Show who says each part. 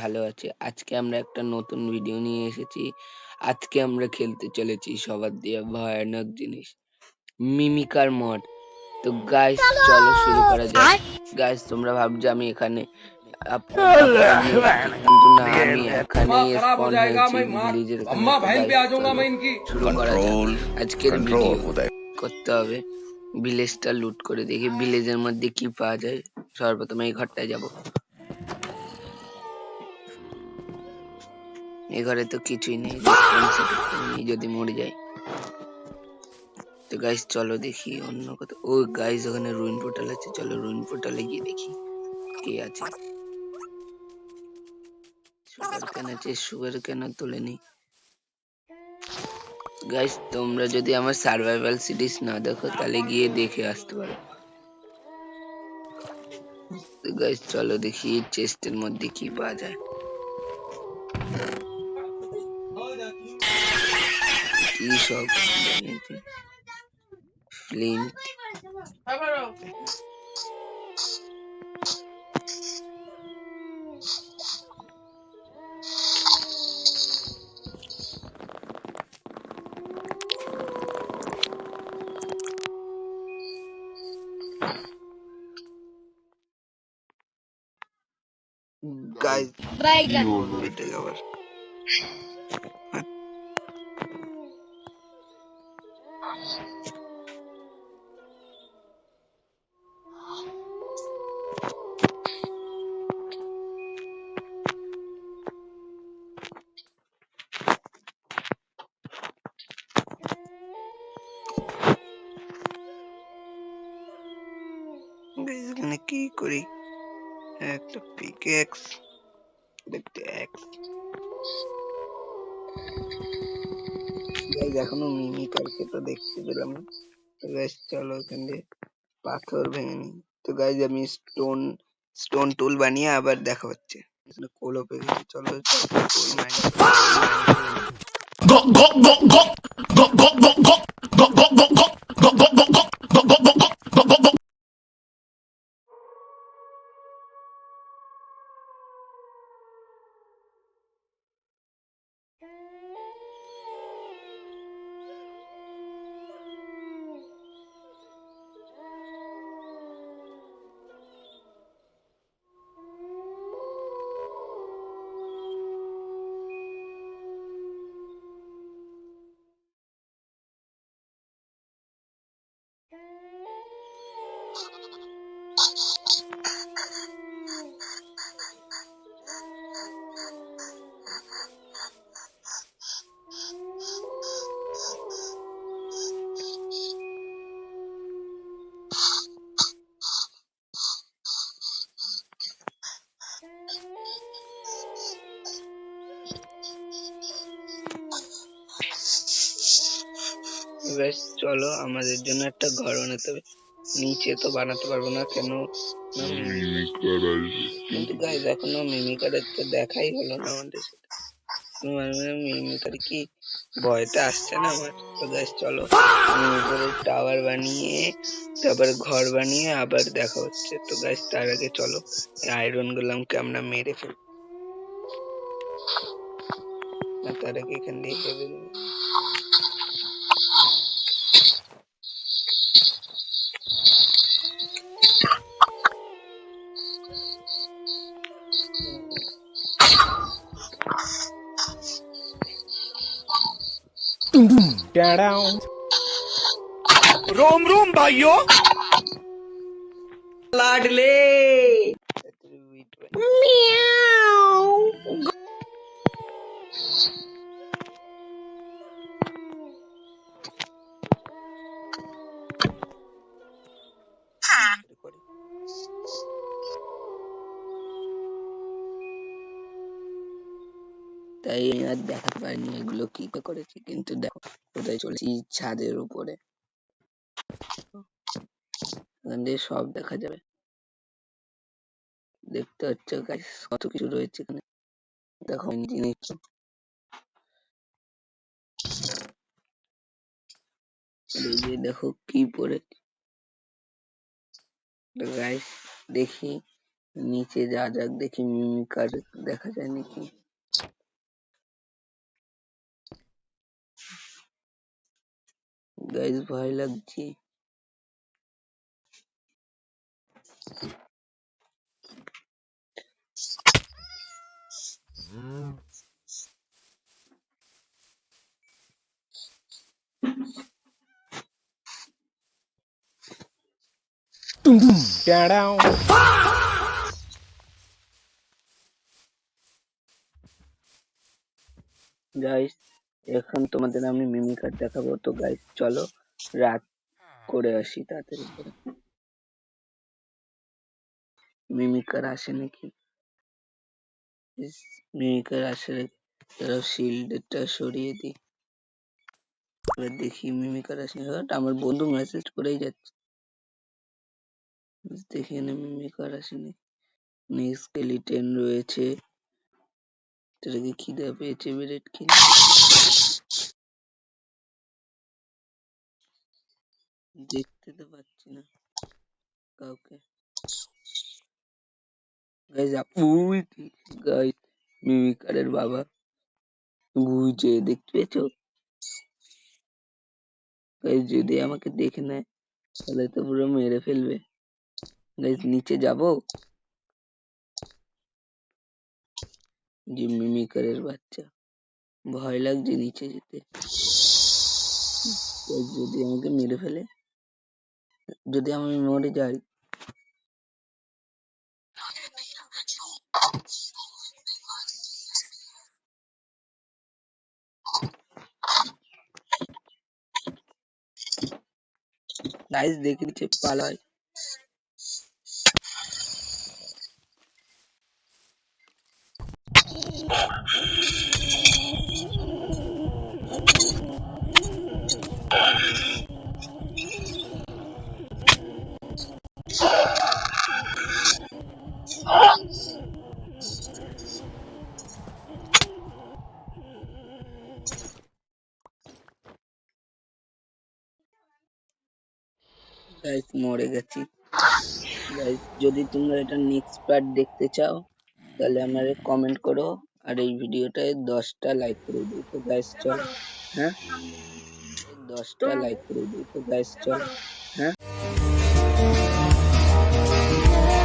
Speaker 1: ভালো আছে। আজকে আমরা একটা নতুন ভিডিও নিয়ে এসেছি। আজকে আমরা খেলতে চলেছি সবার দিয়ে ভয়ানক জিনিস, মিমিকার মড। তো গাইস চলো শুরু করা যাক। গাইস তোমরা ভাবছো আমি এখানে কিন্তু না, আমি এখানেই স্পন হয়েছি ভিলেজের এখানে। তো গাইস চলো শুরু করা যাক আজকের ভিডিও। করতে হবে ভিলেজটা লুট করে দেখি ভিলেজের মধ্যে কি পাওয়া যায়। সর্বপ্রথমে এই ঘরটায় যাব। এই ঘরে তো কিছুই নেই, যদি মরে যাই। তো গাইস চলো দেখি অন্য কথা। ও গাইস ওখানে রুইন পোর্টাল আছে, চলো রুইন পোর্টালে গিয়ে দেখি কে আছে। সুগার কেন তোলেনি গাইস? তোমরা যদি আমার সার্ভাইভাল সিরিজ না দেখো তাহলে গিয়ে দেখে আসতে পারো। তো গাইস চলো দেখি চেস্টের মধ্যে কি পাওয়া যায়। কি সব ফ্লিন্ট, গাইস আবার এখানে কি করি? একটা পিকেক্স দেখতে এখনো মিমিকারকে তো দেখতে পেলাম না। তো গাইস চলো এখান দিয়ে পাথর ভেঙে নি। তো গাইস আমি স্টোন টুল বানিয়ে আবার দেখা হচ্ছে। এখানে কোলো পেয়ে গেছি, চলো কোল মাইন গাইস চলো আমাদের জন্য একটা ঘর বানাতে হবে। নিচে তো বানাতে পারবো না, কেন কিন্তু গাইস এখনো মিমিকারের তো দেখাই হলো না আমাদের সাথে। মিমিকার কি ভয়টা আসছে না আমার? তো গাইস চলো আমি উপরে টাওয়ার বানিয়ে তারপর ঘর বানিয়ে আবার দেখা হচ্ছে। তো গাইস তার আগে চলো আয়রন গোলামকে আমরা মেরে ফেলি। তার আগে এখান দিয়ে হেভেন
Speaker 2: रोम रोम भाइयों
Speaker 1: लाडले তাই আর দেখাতে পারিনি এগুলো কি করেছি, কিন্তু দেখো কোথায় চলেছি, ছাদের উপরে। এখান দিয়ে সব দেখা যাবে, দেখতে হচ্ছে গাইস কত কিছু রয়েছে এখানে। দেখো জিনিস দেখো কি পড়ে গাইস, দেখি নিচে যা যাক দেখি মিমিকার দেখা যায় নাকি। গাইস ভয় লাগছে। গাইস এখন তোমাদের আমি মিমিকার দেখাবো, তো গাইস চলো রাত করে আসি তাড়াতাড়ি করে। মিমিকার আসে নাকি? ইস, মিমিকার আসে নাকি? তারা শিল্ডটা সরিয়ে দিই, এবার দেখি মিমিকার আসে নাকি। বাট আমার বন্ধু মেসেজ করেই যাচ্ছে, দেখি না মিমিকার আসে নাকি। স্কেলিটেন রয়েছে, এটাকে খিদে পেয়েছে, ব্রেড কিনে দেখতে তো পাচ্ছি না কাউকে। গাইস ওই গাইস মিমিকারের বাবা বুঝে দেখতে পেয়েছো? গাইস যদি আমাকে দেখে নেয় তাহলে তো পুরো মেরে ফেলবে। গাইস নিচে যাবো, যে মিমিকারের বাচ্চা, ভয় লাগছে নিচে যেতে। গাইস যদি আমাকে মেরে ফেলে, যদি আমি মরে যাই, গাইস দেখে নিচে পালাই। গাইস মরে গেছি। গাইস যদি তোমরা এটা নেক্সট পার্ট দেখতে চাও তাহলে আমারে কমেন্ট করো, আর এই ভিডিওটায় 10টা লাইক করে দিও। তো গাইস চলো, হ্যাঁ 10টা লাইক করে দিও। তো গাইস চলো, হ্যাঁ।